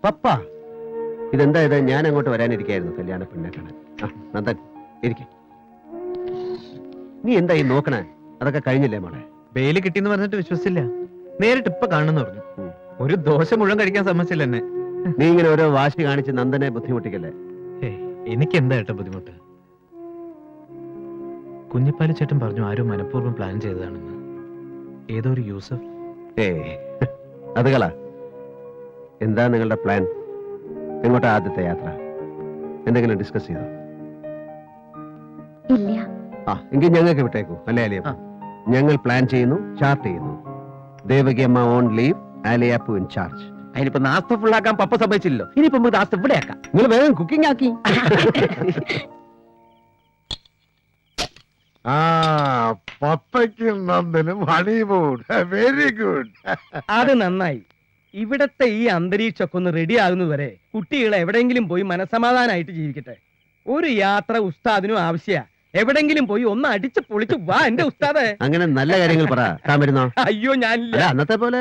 പപ്പ ഇതെന്താ ഇത്? ഞാൻ അങ്ങോട്ട് വരാനിരിക്കായിരുന്നു കല്യാണ പെണ്ണെ കാണാൻ. നന്ദൻ ഇരിക്കെ. നീ എന്താ ഈ നോക്കണേ? അതൊക്കെ കഴിഞ്ഞില്ലേ മോളെ? ബെയില് കിട്ടിയെന്ന് പറഞ്ഞിട്ട് വിശ്വസിച്ചില്ല. നേരിട്ട് ഇപ്പൊ കാണുന്നു പറഞ്ഞു. ഒരു ദോശ മുഴുവൻ കഴിക്കാൻ സമ്മതിച്ചില്ല എന്നെ. നീ ഇങ്ങനെ ഓരോ വാശി കാണിച്ച് നന്ദനെ ബുദ്ധിമുട്ടിക്കല്ലേ. എനിക്ക് എന്താ ഏട്ടാ ബുദ്ധിമുട്ട്? കുഞ്ഞിപ്പാലി ചേട്ടൻ പറഞ്ഞു ആരോ മനഃപൂർവ്വം പ്ലാൻ ചെയ്തതാണെന്ന്. ഏതോ ഒരു യൂസഫ്. അതുകളാ. എന്താ നിങ്ങളുടെ പ്ലാൻ? എങ്ങോട്ടാ ആദ്യത്തെ യാത്ര? എന്തെങ്കിലും ഡിസ്കസ് ചെയ്തോ? ഇല്ല. എങ്കിൽ ഞങ്ങൾക്ക് വിട്ടേക്കൂ അല്ലേ അലിയപ്പ? ഞങ്ങൾ പ്ലാൻ ചെയ്യുന്നു, ചാർട്ട് ചെയ്യുന്നു. ദേവകി അമ്മ ഓൺ ലീവ്, ആലിയാപ്പു ഇൻ ചാർജ്. അതിനിപ്പോ നാസ്ത ഫുള്ളാക്കാൻ പപ്പ സമ്മതിച്ചില്ലല്ലോ. ഇനിയിപ്പോ നാസ്ത ഇവിടെ ആക്കാം. നിങ്ങൾ വേഗം കുക്കിംഗ് ആക്കി. പപ്പയ്ക്കും നന്ദനും ഹണിമൂൺ. Very good. അത് നന്നായി. ഇവിടത്തെ ഈ അന്തരീക്ഷമൊക്കെ ഒന്ന് റെഡി ആകുന്നതുവരെ കുട്ടികൾ എവിടെയെങ്കിലും പോയി മനസമാധാനായിട്ട് ജീവിക്കട്ടെ. ഒരു യാത്ര ഉസ്താദിനും ആവശ്യ. എവിടെങ്കിലും പോയി ഒന്ന് അടിച്ച് പൊളിച്ച് വാ എന്റെ ഉസ്താദെ. അങ്ങനെ നല്ല കാര്യങ്ങൾ പറ. താൻ വരുന്നോ? അയ്യോ ഞാനില്ല. അന്നത്തെ പോലെ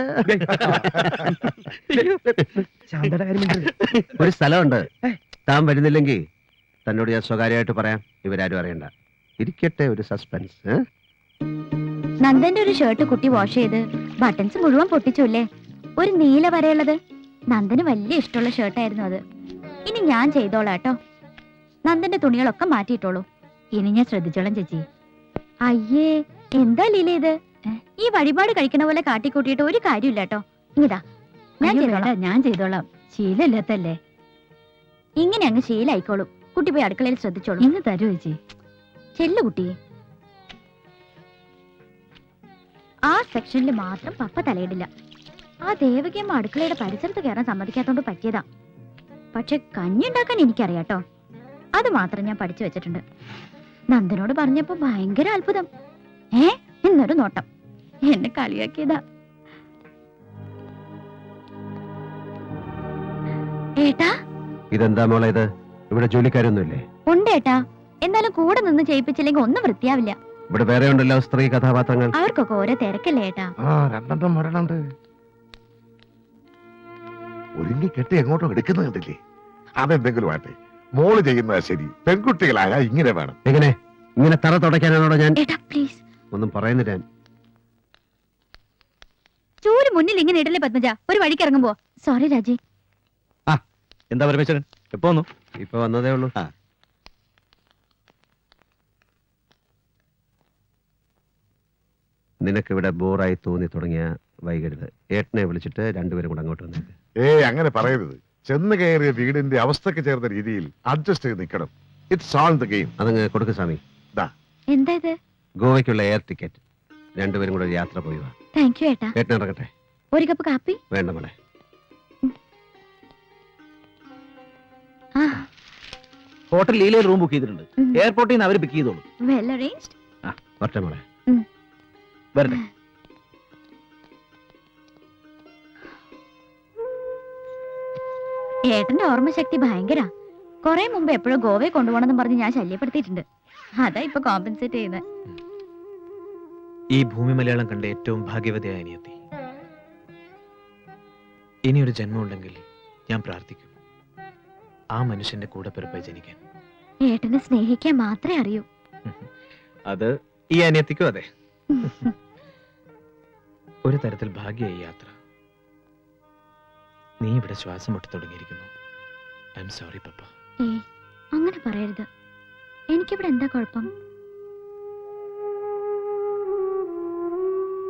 ഒരു സ്ഥലമുണ്ട്. താൻ വരുന്നില്ലെങ്കിൽ തന്നോട് ഞാൻ സ്വകാര്യമായിട്ട് പറയാം. ഇവരാരും അറിയണ്ട. ഇരിക്കട്ടെ, ഒരു സസ്പെൻസ്. നന്ദന്റെ ഒരു ഷർട്ട് കുട്ടി വാഷ് ചെയ്ത് ബട്ടൺസ് മുഴുവൻ പൊട്ടിച്ചുല്ലേ? ഒരു നീല വരെയുള്ളത്. നന്ദന് വലിയ ഇഷ്ടമുള്ള ഷർട്ടായിരുന്നു അത്. ഇനി ഞാൻ ചെയ്തോളാട്ടോ. നന്ദന്റെ തുണികളൊക്കെ മാറ്റിയിട്ടോളൂ. ഇനി ഞാൻ ശ്രദ്ധിച്ചോളാം ചേച്ചി. അയ്യേ, എന്താ ലീല ഇത്? ഈ വഴിപാട് കഴിക്കണ പോലെ കാട്ടിക്കൂട്ടിയിട്ട് ഒരു കാര്യമില്ല കേട്ടോ. ഇങ്ങിതാ, ഞാൻ ചെയ്തോളാം. ശീലമില്ലാത്തല്ലേ. ഇങ്ങനെ അങ്ങ് ശീലായിക്കോളൂ. കുട്ടി പോയി അടുക്കളയിൽ ശ്രദ്ധിച്ചോളൂ. ഇന്ന് തരൂ ചേച്ചി. ചെല്ലു കുട്ടി. ആ സെക്ഷനിൽ മാത്രം പപ്പ തലയിടില്ല. ആ ദേവകിയമ്മ അടുക്കളയുടെ പരിസരത്ത് കയറാൻ സമ്മതിക്കാത്തോണ്ട് പറ്റിയതാ. പക്ഷെ കഞ്ഞി ഉണ്ടാക്കാൻ എനിക്കറിയാട്ടോ. അത് മാത്രം ഞാൻ പഠിച്ചു വെച്ചിട്ടുണ്ട്. നന്ദനോട് പറഞ്ഞപ്പോ ഭയങ്കര അത്ഭുതം. എന്നൊരു നോട്ടം. എന്നെ കളിയാക്കിയതാ. ഏട്ടാ, ഇതെന്താ മോളെ ഇത്? ഇവിടെ ജോലിക്കാരൊന്നുമില്ലേ? ഉണ്ട് ഏട്ടാ. എന്നാലും കൂടെ നിന്ന് ചെയ്യിപ്പിച്ചില്ലെങ്കിൽ ഒന്നും വൃത്തിയാവില്ല. ഇവിടെ വേറെ ഉണ്ടല്ലോ സ്ത്രീ കഥാപാത്രങ്ങൾ. അവർക്കൊക്കെ ഓരോ തിരക്കല്ലേ ഏട്ടാ. രണ്ടെണ്ണം വരണുണ്ട്. ഒരുങ്ങി കെട്ടി എങ്ങോട്ടോ എടുക്കുന്ന കണ്ടില്ലേ? അതെന്തെങ്കിലും ആട്ടെ, മോള് ചെയ്യുന്നതാ ശരി. പെൺകുട്ടികളായ ഇങ്ങനെ വേണം. എങ്ങനെ? ഇങ്ങനെ തറ തുടയ്ക്കാനാണോ ഞാൻ? പ്ലീസ് ഒന്നും പറയുന്നില്ല. ചൂര് മുന്നിൽ ഇങ്ങനെ ഇടല്ലേ പത്മജ. ഒരു വഴിക്ക് ഇറങ്ങുമ്പോ. സോറി രാജി. എന്താ പരമേശ്വരൻ എപ്പോ വന്നു? ഇപ്പൊ വന്നതേ ഉള്ളൂ. നിനക്കിവിടെ ബോറായി തോന്നി തുടങ്ങിയ വൈകരുത്. ഏട്ടനെ വിളിച്ചിട്ട് രണ്ടുപേരും കൂടെ അങ്ങോട്ട് വന്നേക്ക്. അങ്ങനെ പറയരുത്. ചെന്ന് കയറിയ വീടിന്റെ അവസ്ഥക്ക് ചേർന്ന രീതിയിൽ അഡ്ജസ്റ്റ് ചെയ്ത് നിൽക്കണം. It's all the game. അതങ്ങ് കൊടുക്ക് സ്വാമി. എന്താ ഇത്? ഗോവയ്ക്കുള്ള എയർ ടിക്കറ്റ്. രണ്ടുപേരും കൂടെ യാത്ര പോയി വാ. താങ്ക് യു ഏട്ടാ. ഏട്ടൻ ഇറങ്ങട്ടെ. ഒരു കപ്പ് കാപ്പി? വേണ്ട മോളെ. ഹോട്ടൽ ലീലയിൽ റൂം ബുക്ക് ചെയ്തിട്ടുണ്ട്. എയർപോർട്ടിൽ നിന്ന് അവർ പിക്ക് ചെയ്തോളൂ. Well arranged. വരട്ടെ മോളെ. വരട്ടെ. ഏട്ടന്റെ ഓർമ്മശക്തി ഭയങ്കര. കൊറേ മുമ്പ് എപ്പോഴും ഗോവയെ കൊണ്ടുപോകണമെന്ന് പറഞ്ഞ് ഞാൻ ശല്യപ്പെടുത്തിയിട്ടുണ്ട്. അതാ ഇപ്പൊ കോമ്പൻസേറ്റ് ചെയ്യുന്നത്. ഈ ഭൂമി മലയാളം കണ്ട ഏറ്റവും ഭാഗ്യവതിയായ അനിയത്തി. ഇനിയൊരു ജന്മം ഉണ്ടെങ്കിൽ ഞാൻ പ്രാർത്ഥിക്കും ആ മനുഷ്യന്റെ കൂടെ പിറപ്പായി ജനിക്കാൻ. ഏട്ടനെ സ്നേഹിക്കാൻ മാത്രമേ അറിയൂ. അത് ഈ അനിയത്തിക്കും അതെ. ഒരു തരത്തിൽ ഭാഗ്യമായി യാത്ര. നീ ഇവിടെ ശ്വാസം മുട്ടി തുടങ്ങിയിരിക്കുന്നു. ഐ എം സോറി പപ്പ. അങ്ങനെ പറയരുത്. എനിക്കിവിടെ എന്താ കുഴപ്പം?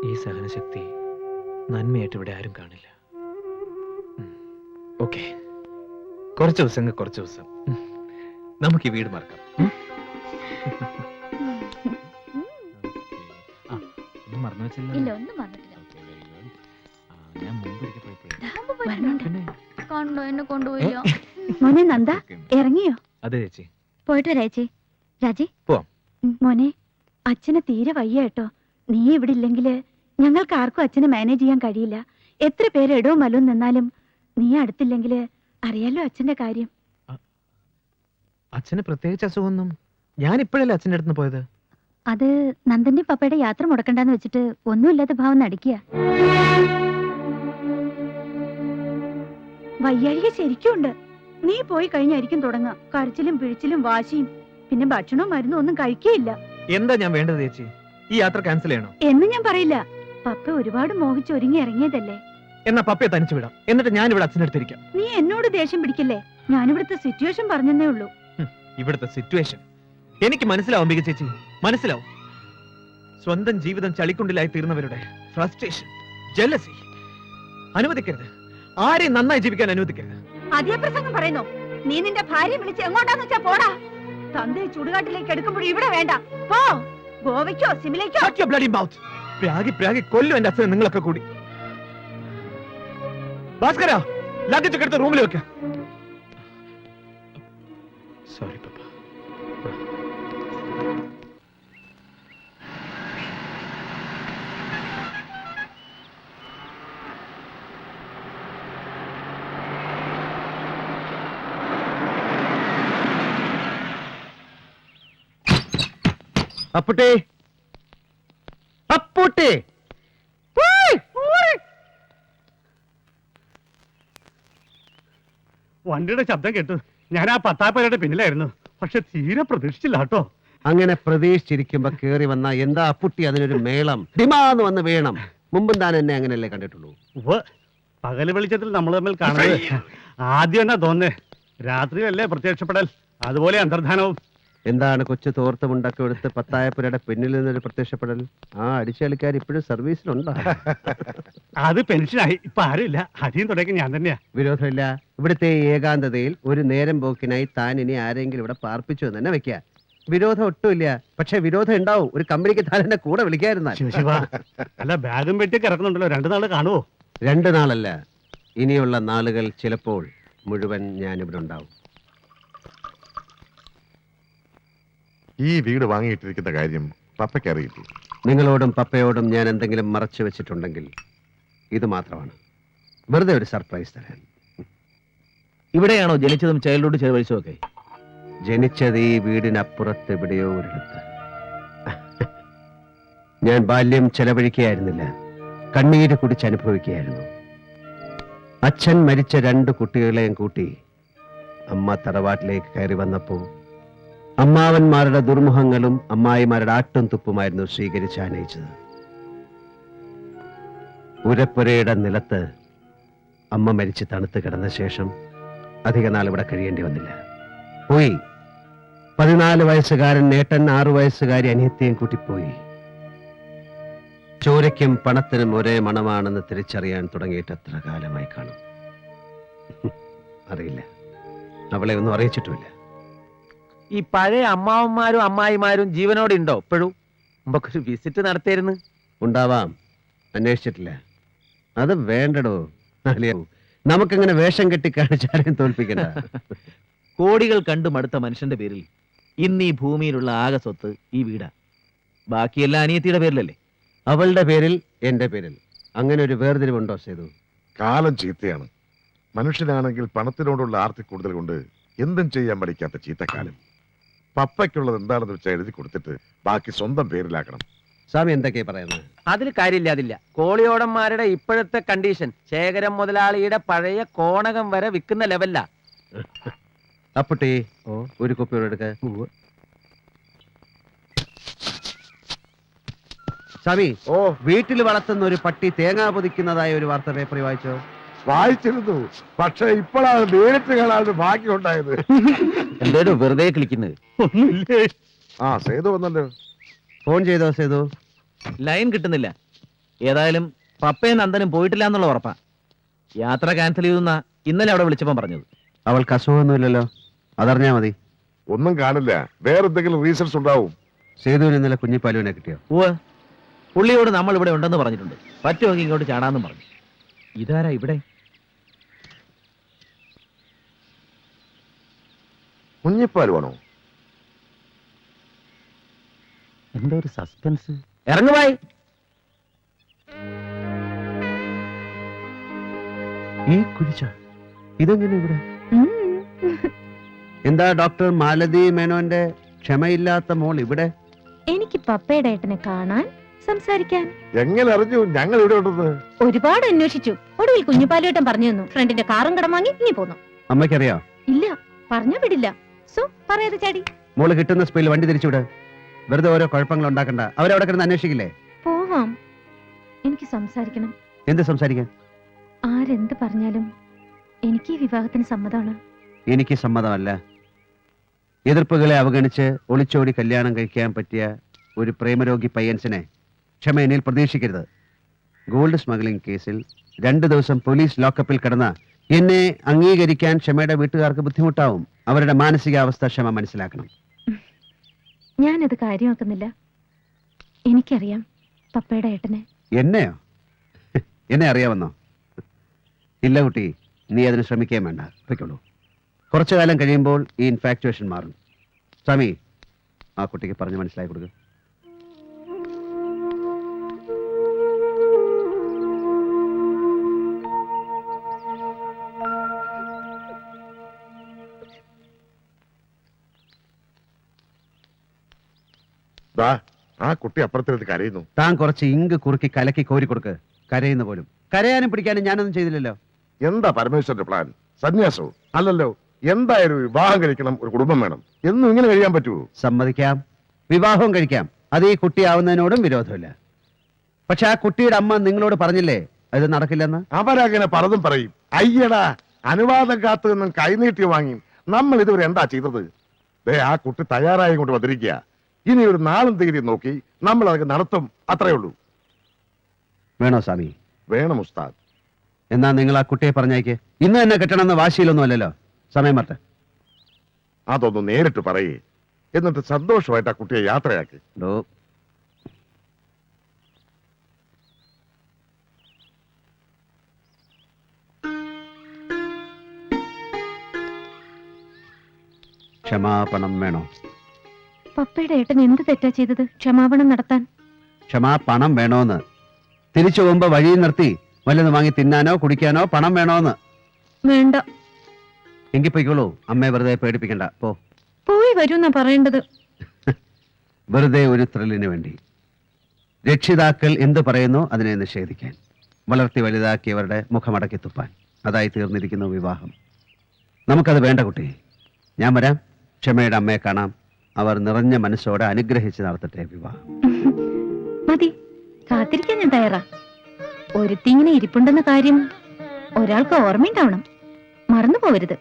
ഈ സഹനശക്തി നന്മയായിട്ട് ഇവിടെ ആരും കാണില്ല. ഓക്കെ, കുറച്ച് ദിവസം നമുക്ക് ഈ വീട് മറക്കാം. ഇല്ല, ഒന്നും വന്നിട്ടില്ല. കണ്ടോ, എന്നെ കൊണ്ടുപോയില്ലോ. മോനെ നന്ദ, ഇറങ്ങിയോ? അതെ ചേച്ചി. പോയിട്ട് വരാ ചേച്ചി. രാജി പോവാം. മോനെ, അച്ഛന് തീരെ വയ്യ കേട്ടോ. നീ ഇവിടെ ഇല്ലെങ്കില് ഞങ്ങൾക്ക് ആർക്കും അച്ഛനെ മാനേജ് ചെയ്യാൻ കഴിയില്ല. എത്ര പേര് ഇടവും മലവും നിന്നാലും നീ അടുത്തില്ലെങ്കില് അറിയാലോ അച്ഛന്റെ കാര്യം. അച്ഛന് പ്രത്യേകിച്ച് അസുഖമൊന്നും. ഞാൻ ഇപ്പോഴല്ലേ അച്ഛൻ്റെ അടുത്ത് പോയത്. അത് നന്ദന്റെ പപ്പയുടെ യാത്ര മുടക്കണ്ടെന്ന് വെച്ചിട്ട് ഒന്നുമില്ലാത്ത ഭാവം നടിക്കുക. വയ്യാഴിക ശരിക്കും ഉണ്ട്. നീ പോയി കഴിഞ്ഞായിരിക്കും തുടങ്ങുക കരച്ചിലും പിഴിച്ചിലും വാശിയും. പിന്നെ ഭക്ഷണവും മരുന്നും ഒന്നും കഴിക്കുകയില്ല എന്താ ഞാൻ വേണ്ടത് ചേച്ചി? ഈ യാത്ര ക്യാൻസൽ ചെയ്യണോ? എന്ന് ഞാൻ പറയില്ല. പപ്പ ഒരുപാട് മോഹിച്ചൊരുങ്ങി ഇറങ്ങിയതല്ലേ. എന്നാ പപ്പയെ തനിച്ചു വിടാം. എന്നിട്ട് ഞാൻ ഇവിടെ അച്ഛനടുത്തിരിക്കാം. നീ എന്നോട് ദേഷ്യം പിടിക്കല്ലേ. ഞാനിവിടുത്തെ സിറ്റുവേഷൻ പറഞ്ഞതേ ഉള്ളൂ. ഇവിടുത്തെ സിറ്റുവേഷൻ എനിക്ക് മനസ്സിലാവും ബിക ചേച്ചി, മനസ്സിലാവും. സ്വന്തം ജീവിതം ചളിക്കുണ്ടിലായി തീർന്നവരുടെ ഫ്രസ്ട്രേഷൻ, ജലസി അനുവദിക്കരുത്. ആരെയും നന്നായി ജീവിക്കാൻ അനുവദിക്കരുത്. അതേ പ്രസംഗം പറയുന്നു. നീ നിന്റെ ഭാര്യയെ വിളിച്ച് എങ്ങോട്ടാന്ന് വെച്ചാ പോടാ. തന്തയെ ചുടുകാട്ടിലേക്ക് എടുക്കുമ്പോഴും ഇവിടെ വേണ്ട. പോ, ഗോവയ്ക്കോ സിമിലേക്കോ. Shut your bloody mouth. പ്രാഗി കൊല്ലും എന്റെ അച്ഛനെ നിങ്ങളൊക്കെ കൂടി. ഭാസ്കര, ലഗേജ് ഒക്കെ എടുത്ത് റൂമിൽ വെക്ക. സോറി പപ്പ. അപ്പുട്ടേ, അപ്പുട്ടേ, വണ്ടിയുടെ ശബ്ദം കേട്ടു. ഞാൻ ആ പത്താപ്പേരുടെ പിന്നിലായിരുന്നു. പക്ഷെ തീരെ പ്രതീക്ഷിച്ചില്ല കേട്ടോ. അങ്ങനെ പ്രതീക്ഷിച്ചിരിക്കുമ്പോ കേറി വന്ന എന്താ അപ്പുട്ടി അതിനൊരു മേളം ഡിമാന്ന് വന്ന് വേണം. മുമ്പും താൻ എന്നെ അങ്ങനെയല്ലേ കണ്ടിട്ടുള്ളൂ. ഉവ്വ്, പകല് വെളിച്ചത്തിൽ നമ്മൾ തമ്മിൽ കാണുന്നത് ആദ്യം എന്നാ തോന്നേ. രാത്രിയല്ലേ പ്രത്യക്ഷപ്പെടൽ, അതുപോലെ അന്തർധാനവും. എന്താണ് കൊച്ചു തോർത്തുമുണ്ടൊക്കെ എടുത്ത് പത്തായപ്പുരയുടെ പിന്നിൽ നിന്നൊരു പ്രത്യക്ഷപ്പെടൽ? ആ അടിച്ചുകളിക്കാർ ഇപ്പോഴും സർവീസിലുണ്ടോ? അത് പെൻഷനായി, ഇപ്പൊ ആരുമില്ല. അധികം തുടങ്ങി ഞാൻ തന്നെയാ. വിരോധമില്ല. ഇവിടുത്തെ ഏകാന്തതയിൽ ഒരു നേരം പോക്കിനായി താൻ ഇനി ആരെങ്കിലും ഇവിടെ പാർപ്പിച്ചു എന്ന് തന്നെ വെക്കുക. വിരോധം ഒട്ടുമില്ല. പക്ഷെ വിരോധം ഉണ്ടാവും. ഒരു കമ്പനിക്ക് താൻ എന്നെ കൂടെ വിളിക്കാതിരുന്നാൽ. ശിവ, അല്ല ബാഗും പെട്ടിയൊക്കെ ഇറക്കുന്നുണ്ടല്ലോ. 2 നാള് കാണുവോ? 2 നാളല്ല, ഇനിയുള്ള നാളുകൾ ചിലപ്പോൾ മുഴുവൻ ഞാനിവിടെ ഉണ്ടാവും. ഈ വീട് വാങ്ങിയിട്ടിരിക്കുന്ന കാര്യം പപ്പയ്ക്ക് അറിയില്ലേ? നിങ്ങളോടും പപ്പയോടും ഞാൻ എന്തെങ്കിലും മറച്ചു വെച്ചിട്ടുണ്ടെങ്കിൽ ഇത് മാത്രമാണ്. വെറുതെ ഒരു സർപ്രൈസ് തരാൻ. ഇവിടെയാണോ ജനിച്ചതും ചൈൽഡ്ഹുഡ് ചെലവഴിച്ചതും ഒക്കെ? ജനിച്ചത് ഈ വീടിനപ്പുറത്ത് എവിടെയോ ഒരിടത്ത്. ഞാൻ ബാല്യം ചെലവഴിക്കുകയായിരുന്നില്ല, കണ്ണീര് കുടിച്ച് അനുഭവിക്കുകയായിരുന്നു. അച്ഛൻ മരിച്ച 2 കുട്ടികളെയും കൂട്ടി അമ്മ തറവാട്ടിലേക്ക് കയറി വന്നപ്പോ അമ്മാവന്മാരുടെ ദുർമുഖങ്ങളും അമ്മായിമാരുടെ ആട്ടും തുപ്പുമായിരുന്നു സ്വീകരിച്ച് ആനയിച്ചത്. ഉരപ്പുരയുടെ നിലത്ത് അമ്മ മരിച്ച് തണുത്ത് കിടന്ന ശേഷം അധിക നാൾ ഇവിടെ കഴിയേണ്ടി വന്നില്ല. പോയി. 14 വയസ്സുകാരൻ നേട്ടൻ 6 വയസ്സുകാരി അനിയത്തെയും കൂട്ടിപ്പോയി. ചോരയ്ക്കും പണത്തിനും ഒരേ മണമാണെന്ന് തിരിച്ചറിയാൻ തുടങ്ങിയിട്ട് എത്ര കാലമായി കാണും അറിയില്ല. അവളെ ഒന്നും അറിയിച്ചിട്ടുമില്ല. ഈ പഴയ അമ്മാവന്മാരും അമ്മായിമാരും ജീവനോടെ ഉണ്ടോ ഇപ്പോഴും? നമുക്കൊരു വിസിറ്റ് നടത്തിയിരുന്നു. ഉണ്ടാവാം, അന്വേഷിച്ചിട്ടില്ല. അത് വേണ്ടടോ. നമുക്കങ്ങനെ വേഷം കെട്ടി കാണിച്ചാരെയും തോൽപ്പിക്കണ്ട. കോടികൾ കണ്ടു മടുത്ത മനുഷ്യന്റെ പേരിൽ ഇന്ന് ഈ ഭൂമിയിലുള്ള ആകെ സ്വത്ത് ഈ വീടാ. ബാക്കിയെല്ലാം അനിയത്തിയുടെ പേരിലല്ലേ? അവളുടെ പേരിൽ, എന്റെ പേരിൽ. അങ്ങനെ ഒരു വേർതിരിവുണ്ടോ സേതു? കാലം ചീത്തയാണ്. മനുഷ്യനാണെങ്കിൽ പണത്തിനോടുള്ള ആർത്തി കൂടുതൽ കൊണ്ട് എന്തും ചെയ്യാൻ പഠിക്കാത്ത ചീത്തക്കാലം. പപ്പയ്ക്കുള്ളത് എന്താണെന്ന് വെച്ചാൽ എഴുതി കൊടുത്തിട്ട് ബാക്കി സ്വന്തം പേരിലാക്കണം. സ്വാമി എന്തൊക്കെയാ പറയുന്നത്? അതിൽ കാര്യമില്ലാതില്ല. കോളിയോടന്മാരുടെ ഇപ്പോഴത്തെ കണ്ടീഷൻ ശേഖരം മുതലാളിയുടെ പഴയ കോണകം വരെ വിൽക്കുന്ന ലെവലിലാ. അപ്പുട്ടി, ഒരു കുപ്പിയോട് എടുക്ക. സ്വാമി, വീട്ടിൽ വളർത്തുന്ന ഒരു പട്ടി തേങ്ങ പൊതിക്കുന്നതായ ഒരു വാർത്ത പേപ്പറിൽ വായിച്ചോ? വായിച്ചിരുന്നു, പക്ഷെ ഇപ്പോഴാണ് നേരിട്ട് കാണാതെ ഭാഗ്യം ഉണ്ടായത്. എന്തേലും വെറുതെ കളിക്കുന്നത്? ഒന്നുമില്ലേ? ആ സേതു വന്നല്ലോ. ഫോൺ ചെയ്തോ സേതു? ലൈൻ കിട്ടുന്നില്ല. ഏതായാലും പപ്പയും നന്ദനും പോയിട്ടില്ല എന്നുള്ള ഉറപ്പാ. യാത്ര ക്യാൻസൽ ചെയ്തെന്നാ ഇന്നലെ അവിടെ വിളിച്ചപ്പോ പറഞ്ഞത്. അവൾക്ക് അസുഖമൊന്നുമില്ലല്ലോ, അതറിഞ്ഞാ മതി. ഒന്നും കാണില്ല, വേറെന്തെങ്കിലും റീസൺസ് ഉണ്ടാവും. സേതുവിന് ഇന്നലെ കുഞ്ഞിപ്പാലുവിനെ കിട്ടിയോ? ഉവ്വ്, പുള്ളിയോട് നമ്മൾ ഇവിടെ ഉണ്ടെന്ന് പറഞ്ഞിട്ടുണ്ട്. പറ്റുമെങ്കിൽ ഇങ്ങോട്ട് ചാടാന്നും പറഞ്ഞു. ഇതാരാ ഇവിടെ? കുഞ്ഞിപ്പാൽ വേണോ? എന്താ ഒരു സസ്പെൻസ്? ഇറങ്ങുവായി. ഈ കുഴിച്ച ഇതെങ്ങനെ ഇവിടെ? എന്താ ഡോക്ടർ മാലതി മേനോന്റെ ക്ഷമയില്ലാത്ത മോൾ ഇവിടെ? എനിക്ക് പപ്പയുടെ ഏട്ടനെ കാണാൻ സംസാരിക്കാൻ. എങ്ങനെ അറിഞ്ഞു ഞങ്ങൾ ഇവിടെ ഉണ്ടെന്ന്? ഒരുപാട് അന്വേഷിച്ചു. ഒടുവിൽ കുഞ്ഞുപാലുവേട്ടൻ പറഞ്ഞു തന്നു. ഫ്രണ്ടിന്റെ കാറും കടം വാങ്ങി ഇനി പോന്നു. അമ്മയ്ക്കറിയോ? ഇല്ല, പറഞ്ഞാ വിടില്ല. സോ പറയാതെ ചാടി. മോള് കിട്ടുന്ന സ്പീഡിൽ വണ്ടി തിരിച്ചുവിട്. വെറുതെ ഓരോ കുഴപ്പങ്ങൾ ഉണ്ടാക്കണ്ട. അവരവിടെ കിടന്ന് അന്വേഷിക്കില്ലേ? പോവാം. എനിക്ക് സംസാരിക്കണം. എന്ത് സംസാരിക്കാൻ? ആരെന്ത് പറഞ്ഞാലും എനിക്ക് ഈ വിവാഹത്തിന് സമ്മതമാണ്. എനിക്ക് സമ്മതമല്ല. എതിർപ്പുകളെ അവഗണിച്ച് ഒളിച്ചോടി കല്യാണം കഴിക്കാൻ പറ്റിയ ഒരു പ്രേമരോഗി പയ്യൻസിനെ ക്ഷമ എന്നിൽ പ്രതീക്ഷിക്കരുത്. ഗോൾഡ് സ്മഗ്ലിംഗ് കേസിൽ 2 ദിവസം പോലീസ് ലോക്കപ്പിൽ കിടന്ന എന്നെ അംഗീകരിക്കാൻ ക്ഷമയുടെ വീട്ടുകാർക്ക് ബുദ്ധിമുട്ടാവും. അവരുടെ മാനസികാവസ്ഥ ക്ഷമ മനസ്സിലാക്കണം. ഞാനത് കാര്യമാക്കുന്നില്ല. എനിക്കറിയാം പപ്പയുടെ ഏട്ടനെ. എന്നെയോ? എന്നെ അറിയാമെന്നോ? ഇല്ല കുട്ടി, നീ അതിന് ശ്രമിക്കുകയും വേണ്ട. പൊയ്ക്കോളൂ. കുറച്ചു കാലം കഴിയുമ്പോൾ ഈ ഇൻഫാക്ച്വേഷൻ മാറും. സ്വാമി, ആ കുട്ടിക്ക് പറഞ്ഞ് മനസ്സിലാക്കി കൊടുക്കുക. ദാ, ആ കുട്ടി അപ്പുറത്തെടുത്ത് കരയുന്നു. താൻ കുറച്ച് ഇങ്ക് കുറുക്കി കലക്കി കോരി കൊടുക്ക്. കരയുന്ന പോലും. കരയാനും പിടിക്കാനും ഞാനൊന്നും ചെയ്തില്ലല്ലോ. എന്താ പരമേശ്വരന്റെ പ്ലാൻ? സന്യാസവും അല്ലല്ലോ. എന്തായാലും വിവാഹം കഴിക്കണം, ഒരു കുടുംബം വേണം. എന്നും ഇങ്ങനെ കഴിയാൻ പറ്റുമോ? സമ്മതിക്കാം, വിവാഹവും കഴിക്കാം. അത് ഈ കുട്ടിയാവുന്നതിനോടും വിരോധമില്ല. പക്ഷെ ആ കുട്ടിയുടെ അമ്മ നിങ്ങളോട് പറഞ്ഞില്ലേ അത് നടക്കില്ലെന്ന്? അവരങ്ങനെ പലതും പറയും. അയ്യടാ, അനുവാദം കാത്തു നിന്നും കൈനീട്ടി വാങ്ങി നമ്മൾ ഇതുവരെ എന്താ ചെയ്തത്? ആ കുട്ടി തയ്യാറായി കൊണ്ട് വന്നിരിക്കുക. ഇനി ഒരു നാളും തീയതി നോക്കി നമ്മൾ അതൊക്കെ നടത്തും. അത്രേ ഉള്ളൂ. വേണോ സ്വാമി? വേണം ഉസ്താദ്. എന്നാ നിങ്ങൾ ആ കുട്ടിയെ പറഞ്ഞേക്ക്. ഇന്ന് തന്നെ കെട്ടണമെന്ന് വാശിയിലൊന്നും അല്ലല്ലോ. സമയം മറട്ടെ. അതൊന്ന് നേരിട്ട് പറയേ. എന്നിട്ട് സന്തോഷമായിട്ട് ആ കുട്ടിയെ യാത്രയാക്കി. ഡോ, ക്ഷമാപണം വേണോ? പപ്പയുടെ ഏട്ടൻ എന്ത് തെറ്റാ ചെയ്തത് ക്ഷമാപണം നടത്താൻ? ക്ഷമാപണം വേണോന്ന്. തിരിച്ചു പോകുമ്പോ വഴിയിൽ നിർത്തി വല്ലതും വാങ്ങി തിന്നാനോ കുടിക്കാനോ പണം വേണോന്ന്. വേണ്ട. എങ്കിൽ പൊയ്ക്കോളൂ. അമ്മയെ വെറുതെ പേടിപ്പിക്കണ്ട. പോ. പോയി വരൂന്നാ പറയേണ്ടത്. വെറുതെ ഒരു ത്രില്ലിന് വേണ്ടി. രക്ഷിതാക്കൾ എന്ത് പറയുന്നു അതിനെ നിഷേധിക്കാൻ, വളർത്തി വലുതാക്കിയവരുടെ മുഖമടക്കി തുപ്പാൻ. അതായി തീർന്നിരിക്കുന്നു വിവാഹം. നമുക്കത് വേണ്ട കുട്ടി. ഞാൻ വരാം. ക്ഷമയുടെ അമ്മയെ കാണാം. അവർ നിറഞ്ഞ മനസ്സോടെ അനുഗ്രഹിച്ച് നടത്തട്ടെ വിവാഹം. മതി, കാത്തിരിക്കാൻ ഞാൻ തയ്യാറാ. ഒരുത്തി ഇങ്ങനെ ഇരിപ്പുണ്ടെന്ന കാര്യം ഒരാൾക്ക് ഓർമ്മയുണ്ടാവണം. മറന്നു പോവരുത്.